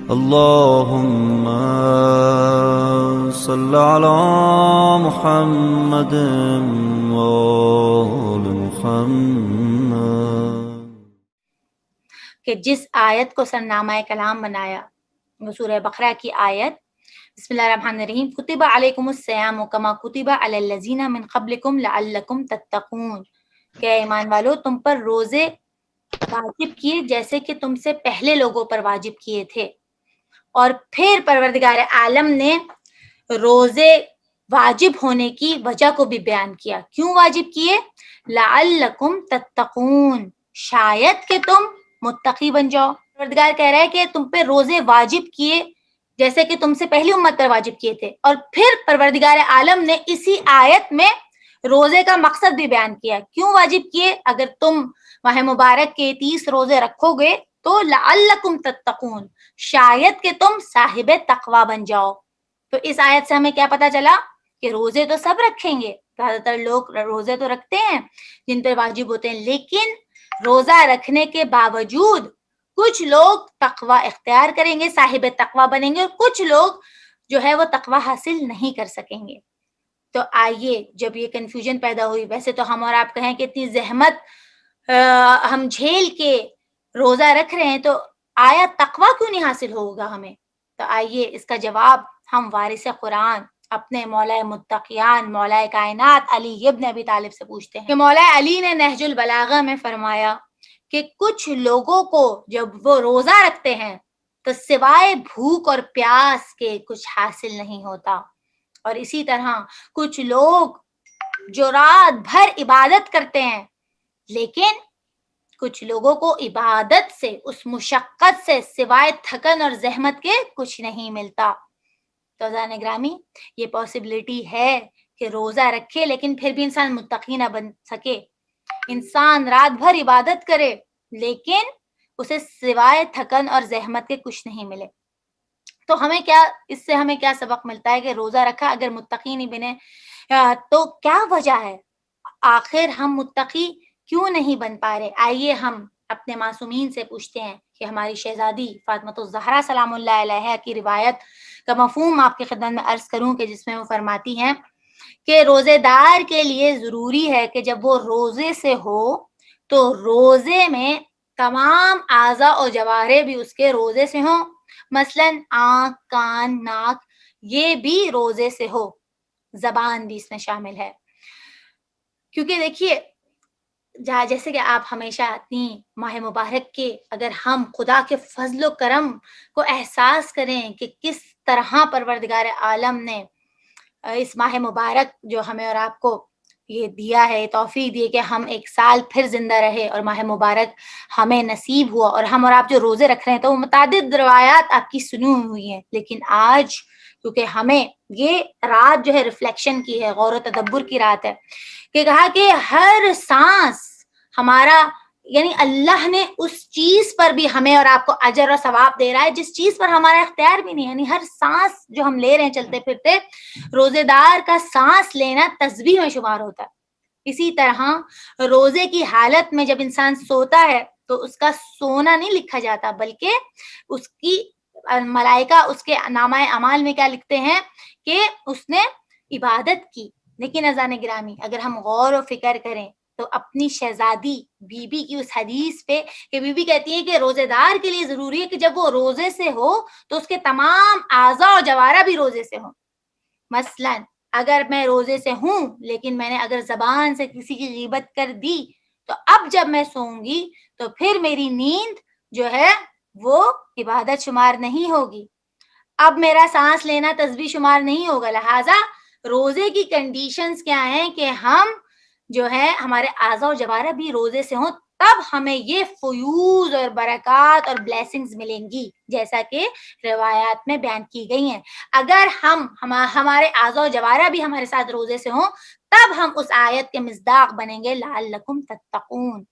اللهم صل على محمد وآل محمد. کہ جس آیت کو سرنامہ کلام بنایا وہ سورہ بقرہ کی آیت. بسم اللہ الرحمن الرحیم. کتب علیکم الصیام کما کتب علی الذین من قبلکم لعلکم تتقون. کہ ایمان والو تم پر روزے واجب کیے جیسے کہ تم سے پہلے لوگوں پر واجب کیے تھے. اور پھر پروردگار عالم نے روزے واجب ہونے کی وجہ کو بھی بیان کیا. کیوں واجب کیے؟ لعلکم تتقون، شاید کہ تم متقی بن جاؤ. پروردگار کہہ رہا ہے کہ تم پہ روزے واجب کیے جیسے کہ تم سے پہلی امت پر واجب کیے تھے. اور پھر پروردگار عالم نے اسی آیت میں روزے کا مقصد بھی بیان کیا. کیوں واجب کیے؟ اگر تم ماہ مبارک کے 30 روزے رکھو گے تو لعلکم تتقون، شاید کہ تم صاحب تقوی بن جاؤ. تو اس آیت سے ہمیں کیا پتا چلا کہ روزے تو سب رکھیں گے، زیادہ تر لوگ روزے تو رکھتے ہیں جن پہ واجب ہوتے ہیں، لیکن روزہ رکھنے کے باوجود کچھ لوگ تقوی اختیار کریں گے، صاحب تقوی بنیں گے، اور کچھ لوگ جو ہے وہ تقوی حاصل نہیں کر سکیں گے. تو آئیے، جب یہ کنفیوژن پیدا ہوئی، ویسے تو ہم اور آپ کہیں کہ اتنی زحمت ہم جھیل کے روزہ رکھ رہے ہیں تو آیا تقوی کیوں نہیں حاصل ہوگا ہمیں؟ تو آئیے اس کا جواب ہم وارث قرآن اپنے مولا متقیان مولا کائنات علی ابن ابی طالب سے پوچھتے ہیں کہ مولا علی نے نہج البلاغہ میں فرمایا کہ کچھ لوگوں کو جب وہ روزہ رکھتے ہیں تو سوائے بھوک اور پیاس کے کچھ حاصل نہیں ہوتا، اور اسی طرح کچھ لوگ جو رات بھر عبادت کرتے ہیں لیکن کچھ لوگوں کو عبادت سے، اس مشقت سے سوائے تھکن اور زحمت کے کچھ نہیں ملتا. تو عزیزان گرامی، یہ پاسبلٹی ہے کہ روزہ رکھے لیکن پھر بھی انسان متقی نہ بن سکے. انسان رات بھر عبادت کرے لیکن اسے سوائے تھکن اور زحمت کے کچھ نہیں ملے. تو ہمیں کیا، اس سے ہمیں کیا سبق ملتا ہے کہ روزہ رکھا اگر متقی نہیں بنے تو کیا وجہ ہے؟ آخر ہم متقی کیوں نہیں بن پا رہے؟ آئیے ہم اپنے معصومین سے پوچھتے ہیں کہ ہماری شہزادی فاطمۃ الزہرا سلام اللہ علیہا کی روایت کا مفہوم آپ کی خدمت میں عرض کروں کہ جس میں وہ فرماتی ہیں کہ روزے دار کے لیے ضروری ہے کہ جب وہ روزے سے ہو تو روزے میں تمام اعضاء و جوارح بھی اس کے روزے سے ہوں، مثلا آنکھ، کان، ناک، یہ بھی روزے سے ہو، زبان بھی اس میں شامل ہے. کیونکہ دیکھیے جیسے کہ آپ ہمیشہ اپنی ماہ مبارک کے اگر ہم خدا کے فضل و کرم کو احساس کریں کہ کس طرح پروردگار عالم نے اس ماہ مبارک جو ہمیں اور آپ کو یہ دیا ہے، توفیق دی کہ ہم ایک سال پھر زندہ رہے اور ماہ مبارک ہمیں نصیب ہوا، اور ہم اور آپ جو روزے رکھ رہے ہیں تو وہ متعدد روایات آپ کی سنی ہوئی ہیں. لیکن آج کیونکہ ہمیں یہ رات جو ہے ریفلیکشن کی ہے، غور و تدبر کی رات ہے، کہ کہا کہ ہر سانس ہمارا، یعنی اللہ نے اس چیز پر بھی ہمیں اور آپ کو اجر و ثواب دے رہا ہے جس چیز پر ہمارا اختیار بھی نہیں. یعنی ہر سانس جو ہم لے رہے ہیں چلتے پھرتے، روزے دار کا سانس لینا تسبیح میں شمار ہوتا ہے. اسی طرح روزے کی حالت میں جب انسان سوتا ہے تو اس کا سونا نہیں لکھا جاتا، بلکہ اس کی ملائکہ اس کے نامہ اعمال میں کیا لکھتے ہیں کہ اس نے عبادت کی. لیکن اذان گرامی، اگر ہم غور و فکر کریں تو اپنی شہزادی بی بی کی اس حدیث پہ کہ بی بی کہتی ہے کہ روزے دار کے لیے ضروری ہے کہ جب وہ روزے سے ہو تو اس کے تمام اعضاء و جوارح بھی روزے سے ہوں. مثلا اگر میں روزے سے ہوں لیکن میں نے اگر زبان سے کسی کی غیبت کر دی تو اب جب میں سوؤں گی تو پھر میری نیند جو ہے وہ عبادت شمار نہیں ہوگی، اب میرا سانس لینا تسبیح شمار نہیں ہوگا. لہٰذا روزے کی کنڈیشنز کیا ہیں کہ ہم جو ہے ہمارے اعضاء و جوارح بھی روزے سے ہوں، تب ہمیں یہ فیوز اور برکات اور بلیسنگز ملیں گی جیسا کہ روایات میں بیان کی گئی ہیں. اگر ہمارے اعضاء و جوارح بھی ہمارے ساتھ روزے سے ہوں تب ہم اس آیت کے مصداق بنیں گے لعلکم تتقون.